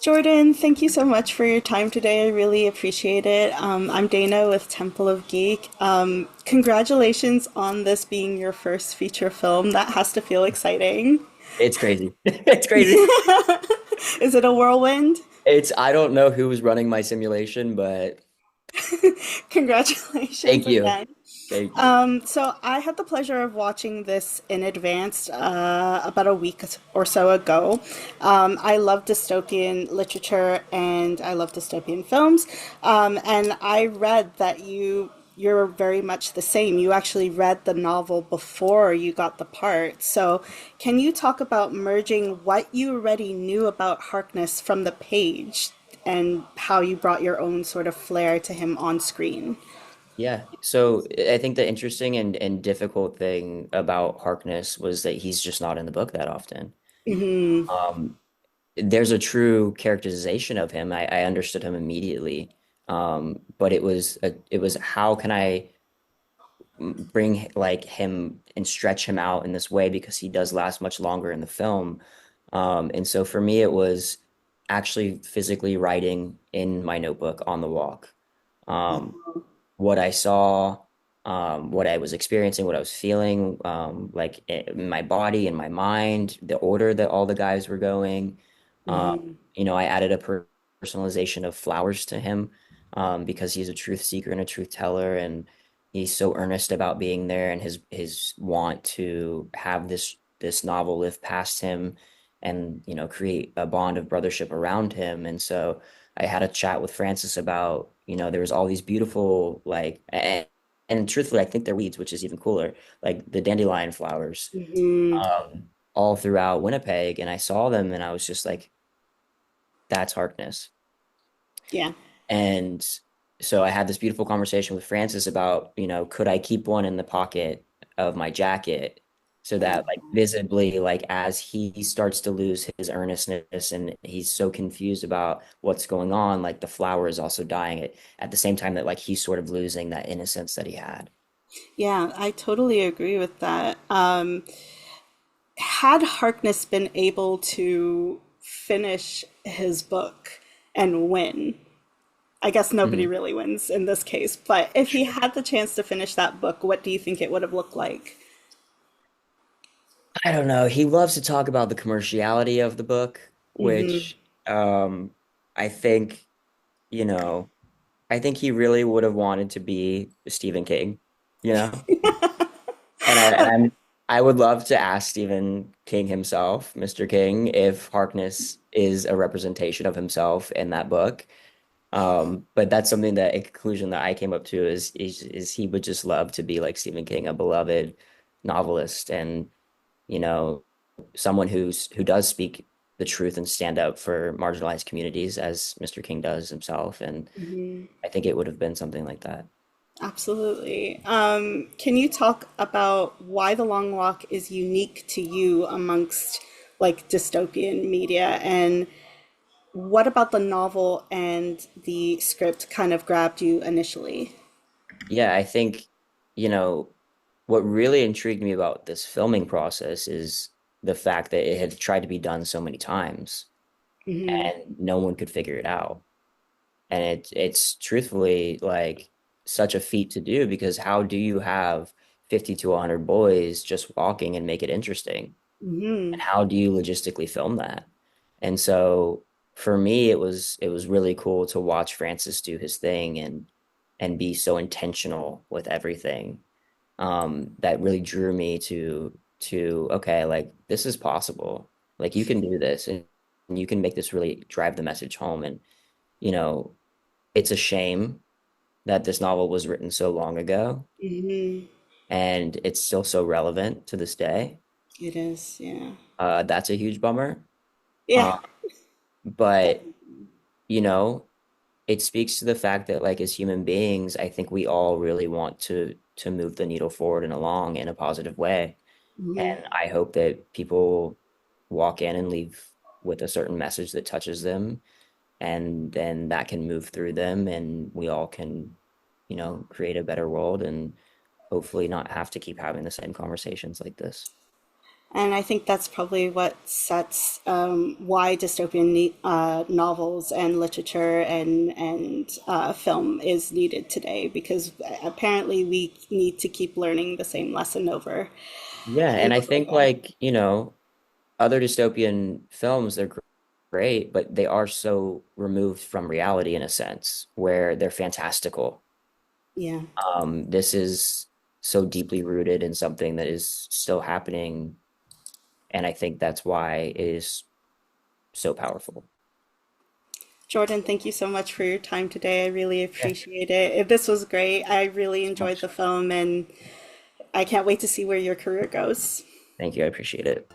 Jordan, thank you so much for your time today. I really appreciate it. I'm Dana with Temple of Geek. Congratulations on this being your first feature film. That has to feel exciting. It's crazy. It's crazy. Is it a whirlwind? I don't know who was running my simulation, but Congratulations thank you. again. Thank you. So I had the pleasure of watching this in advance about a week or so ago. I love dystopian literature and I love dystopian films. And I read that you're very much the same. You actually read the novel before you got the part. So can you talk about merging what you already knew about Harkness from the page and how you brought your own sort of flair to him on screen? Yeah. So I think the interesting and difficult thing about Harkness was that he's just not in the book that often. Um, there's a true characterization of him. I understood him immediately. But it was how can I bring like him and stretch him out in this way because he does last much longer in the film. And so for me, it was actually physically writing in my notebook on the walk. Um, what I saw, what I was experiencing, what I was feeling, like in my body and my mind, the order that all the guys were going. I added a personalization of flowers to him, because he's a truth seeker and a truth teller, and he's so earnest about being there, and his want to have this novel live past him, and create a bond of brothership around him. And so I had a chat with Francis about, there was all these beautiful, like, and truthfully, I think they're weeds, which is even cooler, like the dandelion flowers, Hmm. all throughout Winnipeg. And I saw them and I was just like, that's Harkness. Yeah. And so I had this beautiful conversation with Francis about, could I keep one in the pocket of my jacket so that like visibly, like as he starts to lose his earnestness and he's so confused about what's going on, like the flower is also dying at the same time that like he's sort of losing that innocence that he had. Yeah, I totally agree with that. Had Harkness been able to finish his book and win, I guess nobody Mhm. really wins in this case, but if he had the chance to finish that book, what do you think it would have looked like? I don't know. He loves to talk about the commerciality of the book, Hmm. which I think, you know, I think he really would have wanted to be Stephen King, you know? And I would love to ask Stephen King himself, Mr. King, if Harkness is a representation of himself in that book. But that's something that a conclusion that I came up to is he would just love to be like Stephen King, a beloved novelist and, you know, someone who does speak the truth and stand up for marginalized communities as Mr. King does himself. And I think it would have been something like that. Absolutely. Can you talk about why The Long Walk is unique to you amongst like dystopian media, and what about the novel and the script kind of grabbed you initially? Yeah, I think, you know, what really intrigued me about this filming process is the fact that it had tried to be done so many times and no one could figure it out. And it's truthfully like such a feat to do because how do you have 50 to 100 boys just walking and make it interesting? And how do you logistically film that? And so for me, it was really cool to watch Francis do his thing and be so intentional with everything. That really drew me to okay, like this is possible. Like you can do this and you can make this really drive the message home. And you know, it's a shame that this novel was written so long ago and it's still so relevant to this day. It is, yeah. That's a huge bummer. Yeah. Uh, but you know, it speaks to the fact that like as human beings, I think we all really want to move the needle forward and along in a positive way. And I hope that people walk in and leave with a certain message that touches them, and then that can move through them, and we all can, create a better world and hopefully not have to keep having the same conversations like this. And I think that's probably what sets why dystopian novels and literature and film is needed today, because apparently we need to keep learning the same lesson over Yeah, and and I over think again. like, other dystopian films, they're great, but they are so removed from reality in a sense where they're fantastical. Yeah. This is so deeply rooted in something that is still happening, and I think that's why it is so powerful. Jordan, thank you so much for your time today. I really Yeah, appreciate it. This was great. I really so enjoyed much. the film, and I can't wait to see where your career goes. Thank you. I appreciate it.